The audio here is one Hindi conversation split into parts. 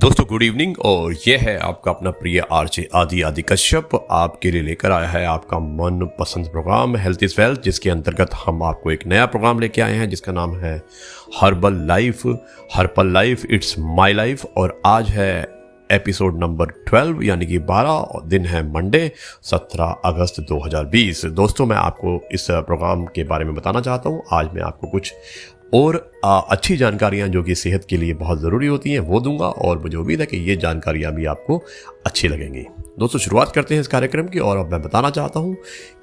दोस्तों गुड इवनिंग। और ये है आपका अपना प्रिय आरजे आदि कश्यप आपके लिए लेकर आया है आपका मन पसंद प्रोग्राम हेल्थ इज वेल्थ, जिसके अंतर्गत हम आपको एक नया प्रोग्राम लेके आए हैं जिसका नाम है herbal life it's my life. और आज है एपिसोड नंबर 12 यानी कि 12 दिन है मंडे 17 अगस्त 2020। दोस्तों मैं आपको इस प्रोग्राम के बारे में बताना चाहता हूँ। आज मैं आपको कुछ और अच्छी जानकारियां जो कि सेहत के लिए बहुत ज़रूरी होती हैं वो दूंगा, और मुझे उम्मीद है कि ये जानकारियां भी आपको अच्छी लगेंगी। दोस्तों शुरुआत करते हैं इस कार्यक्रम की। और अब मैं बताना चाहता हूं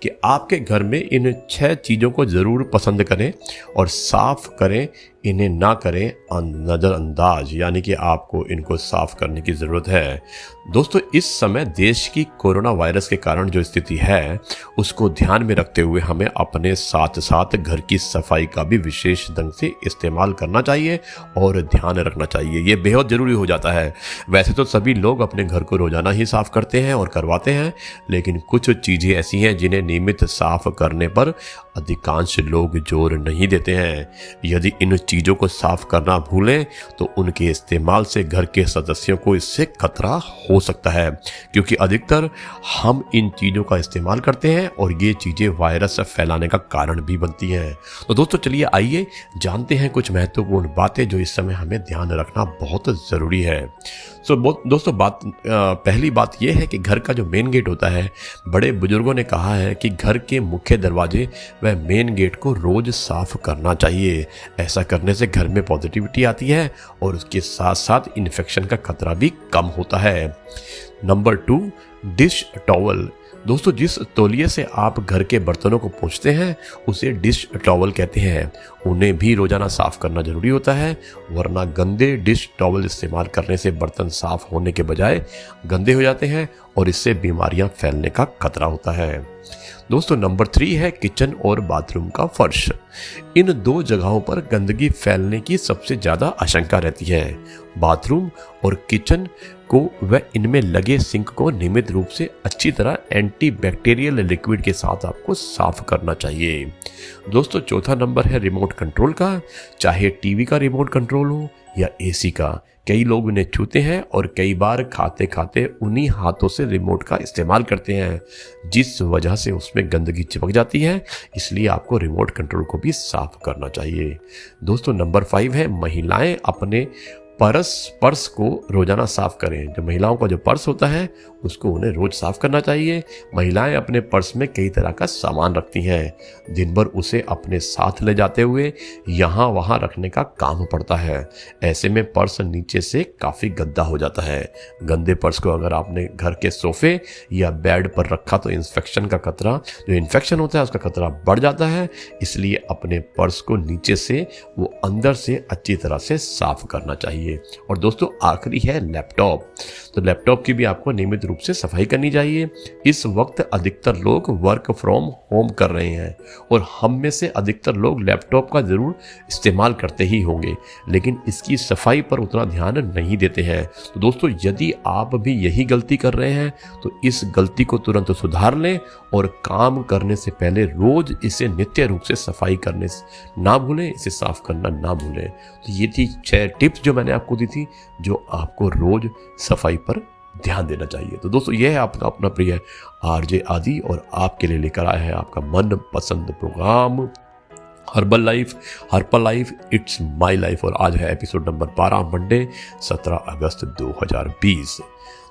कि आपके घर में इन 6 चीज़ों को ज़रूर पसंद करें और साफ़ करें, इन्हें ना करें नज़रअंदाज, यानी कि आपको इनको साफ़ करने की ज़रूरत है। दोस्तों इस समय देश की कोरोना वायरस के कारण जो स्थिति है उसको ध्यान में रखते हुए हमें अपने साथ साथ घर की सफाई का भी विशेष ढंग से इस्तेमाल करना चाहिए और ध्यान रखना चाहिए। ये बेहद ज़रूरी हो जाता है। वैसे तो सभी लोग अपने घर को रोज़ाना ही साफ़ करते हैं और करवाते हैं, लेकिन कुछ चीज़ें ऐसी हैं जिन्हें नियमित साफ़ करने पर अधिकांश लोग जोर नहीं देते हैं। यदि इन चीज़ों को साफ करना भूलें तो उनके इस्तेमाल से घर के सदस्यों को इससे खतरा हो सकता है, क्योंकि अधिकतर हम इन चीज़ों का इस्तेमाल करते हैं और ये चीज़ें वायरस फैलाने का कारण भी बनती हैं। तो दोस्तों चलिए आइए जानते हैं कुछ महत्वपूर्ण बातें जो इस समय हमें ध्यान रखना बहुत ज़रूरी है। दोस्तों पहली बात यह है कि घर का जो मेन गेट होता है, बड़े बुजुर्गों ने कहा है कि घर के मुख्य दरवाजे व मेन गेट को रोज साफ करना चाहिए। ऐसा करने से घर में पॉजिटिविटी आती है और उसके साथ साथ इन्फेक्शन का खतरा भी कम होता है। Number 2, dish towel. दोस्तों जिस तौलिए से आप घर के बर्तनों को पोंछते हैं उसे डिश टॉवल कहते हैं। उन्हें भी रोजाना साफ करना जरूरी होता है, वरना गंदे डिश टॉवल इस्तेमाल करने से बर्तन साफ होने के बजाय गंदे हो जाते हैं और इससे बीमारियां फैलने का खतरा होता है। दोस्तों नंबर 3 है किचन और बाथरूम का फर्श। इन 2 जगहों पर गंदगी फैलने की सबसे ज़्यादा आशंका रहती है। बाथरूम और किचन को व इनमें लगे सिंक को नियमित रूप से अच्छी तरह एंटीबैक्टीरियल लिक्विड के साथ आपको साफ करना चाहिए। दोस्तों चौथा नंबर है रिमोट कंट्रोल का। चाहे टीवी का रिमोट कंट्रोल हो या एसी का, कई लोग उन्हें छूते हैं और कई बार खाते खाते उन्हीं हाथों से रिमोट का इस्तेमाल करते हैं, जिस वजह से उसमें गंदगी चिपक जाती है। इसलिए आपको रिमोट कंट्रोल को भी साफ करना चाहिए। दोस्तों नंबर 5 है महिलाएं अपने पर्स को रोजाना साफ करें। जो महिलाओं का जो पर्स होता है उसको उन्हें रोज साफ करना चाहिए। महिलाएं अपने पर्स में कई तरह का सामान रखती हैं, दिन भर उसे अपने साथ ले जाते हुए यहाँ वहाँ रखने का काम पड़ता है। ऐसे में पर्स नीचे से काफ़ी गंदा हो जाता है। गंदे पर्स को अगर आपने घर के सोफे या बेड पर रखा तो इन्फेक्शन का खतरा, जो इन्फेक्शन होता है उसका खतरा बढ़ जाता है। इसलिए अपने पर्स को नीचे से वो अंदर से अच्छी तरह से साफ करना चाहिए। और दोस्तों आखिरी है लैपटॉप। तो लैपटॉप की भी आपको नियमित रूप से सफाई करनी चाहिए। इस वक्त अधिकतर लोग वर्क फ्रॉम होम कर रहे हैं और हम में से अधिकतर लोग लैपटॉप का जरूर इस्तेमाल करते ही होंगे, लेकिन इसकी सफाई पर उतना ध्यान नहीं देते हैं। तो दोस्तों यदि आप भी यही गलती कर रहे हैं तो इस गलती को तुरंत सुधार लें और काम करने से पहले रोज इसे नित्य रूप से सफाई करने ना भूलें, इसे साफ करना ना भूलें। तो ये थी 6 टिप्स जो मैंने आपको दी थी, जो आपको रोज सफाई पर ध्यान देना चाहिए। तो दोस्तों यह है आपका अपना प्रिय आरजे आदि और आपके लिए लेकर आया है आपका मन पसंद programme herbal life it's my life. और आज है एपिसोड नंबर 12 मंडे 17 अगस्त 2020।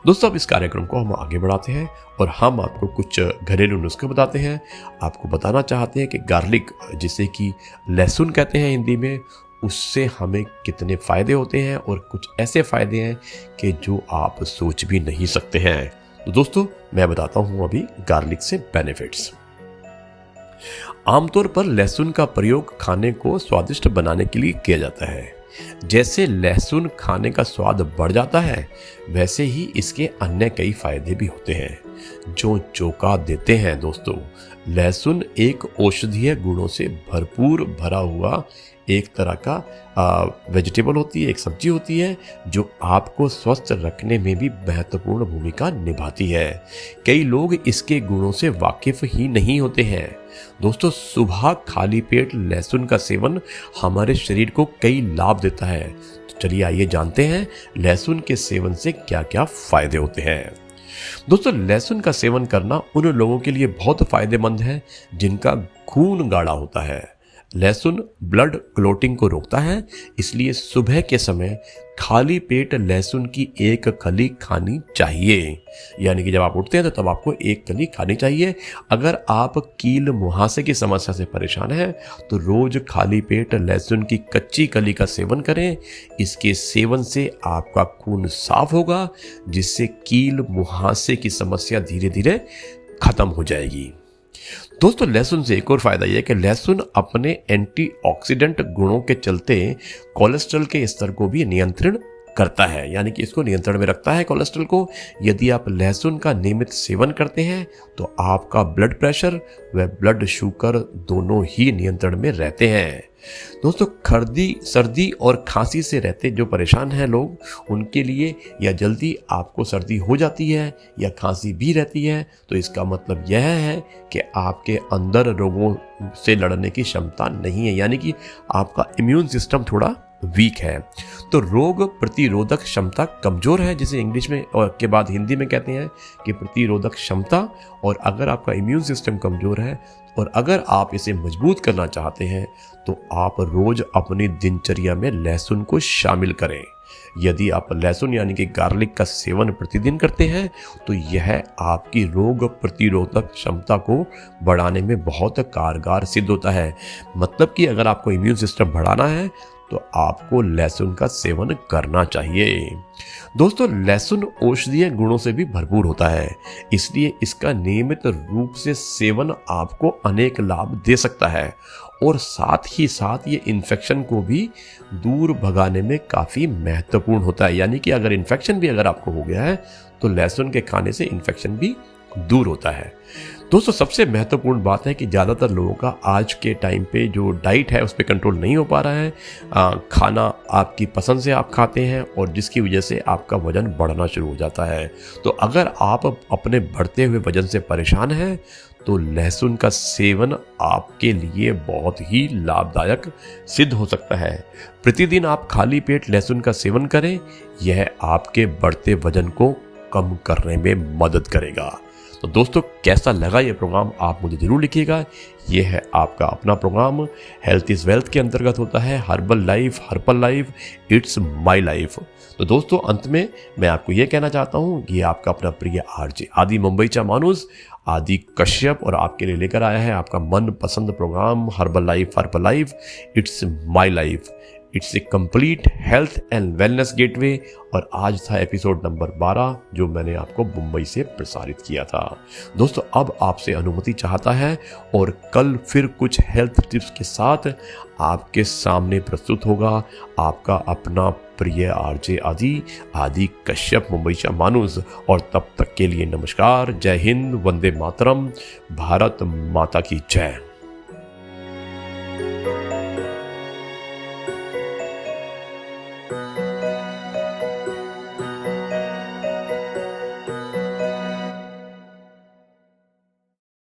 दोस्तों अब इस कार्यक्रम को हम आगे बढ़ाते हैं और हम आपको कुछ घरेलू नुस्खे बताते हैं। आपको बताना चाहते हैं कि गार्लिक, जिसे कि लहसुन कहते हैं हिंदी में, उससे हमें कितने फ़ायदे होते हैं और कुछ ऐसे फ़ायदे हैं कि जो आप सोच भी नहीं सकते हैं। तो दोस्तों मैं बताता हूँ अभी गार्लिक से बेनिफिट्स। आमतौर पर लहसुन का प्रयोग खाने को स्वादिष्ट बनाने के लिए किया जाता है। जैसे लहसुन खाने का स्वाद बढ़ जाता है, वैसे ही इसके अन्य कई फायदे भी होते हैं जो चौंका देते हैं। दोस्तों लहसुन एक औषधीय गुणों से भरपूर भरा हुआ एक तरह का वेजिटेबल होती है, एक सब्जी होती है जो आपको स्वस्थ रखने में भी महत्वपूर्ण भूमिका निभाती है। कई लोग इसके गुणों से वाकिफ ही नहीं होते हैं। दोस्तों सुबह खाली पेट लहसुन का सेवन हमारे शरीर को कई लाभ देता है। चलिए आइए जानते हैं लहसुन के सेवन से क्या क्या फायदे होते हैं। दोस्तों, लहसुन का सेवन करना उन लोगों के लिए बहुत फायदेमंद है जिनका खून गाढ़ा होता है। लहसुन ब्लड क्लोटिंग को रोकता है, इसलिए सुबह के समय खाली पेट लहसुन की एक कली खानी चाहिए। यानी कि जब आप उठते हैं तो तब आपको एक कली खानी चाहिए। अगर आप कील मुहासे की समस्या से परेशान हैं तो रोज खाली पेट लहसुन की कच्ची कली का सेवन करें। इसके सेवन से आपका खून साफ होगा, जिससे कील मुहासे की समस्या धीरे धीरे खत्म हो जाएगी। दोस्तों, लहसुन से एक और फायदा यह है कि लहसुन अपने एंटीऑक्सीडेंट गुणों के चलते कोलेस्ट्रॉल के स्तर को भी नियंत्रण करता है, यानी कि इसको नियंत्रण में रखता है कोलेस्ट्रॉल को। यदि आप लहसुन का नियमित सेवन करते हैं तो आपका ब्लड प्रेशर व ब्लड शुगर दोनों ही नियंत्रण में रहते हैं। दोस्तों, सर्दी और खांसी से रहते जो परेशान हैं लोग, उनके लिए या जल्दी आपको सर्दी हो जाती है या खांसी भी रहती है तो इसका मतलब यह है कि आपके अंदर रोगों से लड़ने की क्षमता नहीं है, यानी कि आपका इम्यून सिस्टम थोड़ा वीक है। तो रोग प्रतिरोधक क्षमता कमजोर है, जिसे इंग्लिश में और के बाद हिंदी में कहते हैं कि प्रतिरोधक क्षमता। और अगर आपका इम्यून सिस्टम कमजोर है और अगर आप इसे मजबूत करना चाहते हैं तो आप रोज अपनी दिनचर्या में लहसुन को शामिल करें। यदि आप लहसुन यानी कि गार्लिक का सेवन प्रतिदिन करते हैं तो यह आपकी रोग प्रतिरोधक क्षमता को बढ़ाने में बहुत कारगर सिद्ध होता है। मतलब कि अगर आपको इम्यून सिस्टम बढ़ाना है तो आपको लहसुन का सेवन करना चाहिए। दोस्तों, लहसुन औषधीय गुणों से भी भरपूर होता है, इसलिए इसका नियमित रूप से सेवन आपको अनेक लाभ दे सकता है और साथ ही साथ ये इन्फेक्शन को भी दूर भगाने में काफ़ी महत्वपूर्ण होता है। यानी कि अगर इन्फेक्शन भी अगर आपको हो गया है तो लहसुन के खाने से इन्फेक्शन भी दूर होता है। दोस्तों, सबसे महत्वपूर्ण बात है कि ज़्यादातर लोगों का आज के टाइम पे जो डाइट है उस पर कंट्रोल नहीं हो पा रहा है। खाना आपकी पसंद से आप खाते हैं और जिसकी वजह से आपका वज़न बढ़ना शुरू हो जाता है। तो अगर आप अपने बढ़ते हुए वज़न से परेशान हैं तो लहसुन का सेवन आपके लिए बहुत ही लाभदायक सिद्ध हो सकता है। प्रतिदिन आप खाली पेट लहसुन का सेवन करें, यह आपके बढ़ते वज़न को कम करने में मदद करेगा। तो दोस्तों, कैसा लगा ये प्रोग्राम आप मुझे ज़रूर लिखिएगा। ये है आपका अपना प्रोग्राम हेल्थ इज़ वेल्थ के अंतर्गत होता है herbal life, it's my life. तो दोस्तों, अंत में मैं आपको ये कहना चाहता हूँ कि ये आपका अपना प्रिय आरजे आदि मुंबईचा माणूस आदि कश्यप और आपके लिए लेकर आया है आपका मनपसंद programme herbal life, it's my life. It's a complete health and wellness gateway. और आज था एपिसोड नंबर 12 जो मैंने आपको मुंबई से प्रसारित किया था। दोस्तों, अब आपसे अनुमति चाहता है और कल फिर कुछ हेल्थ टिप्स के साथ आपके सामने प्रस्तुत होगा आपका अपना प्रिय आरजे आदि कश्यप मुंबईचा माणूस। और तब तक के लिए नमस्कार, जय हिंद, वंदे मातरम, भारत माता की जय।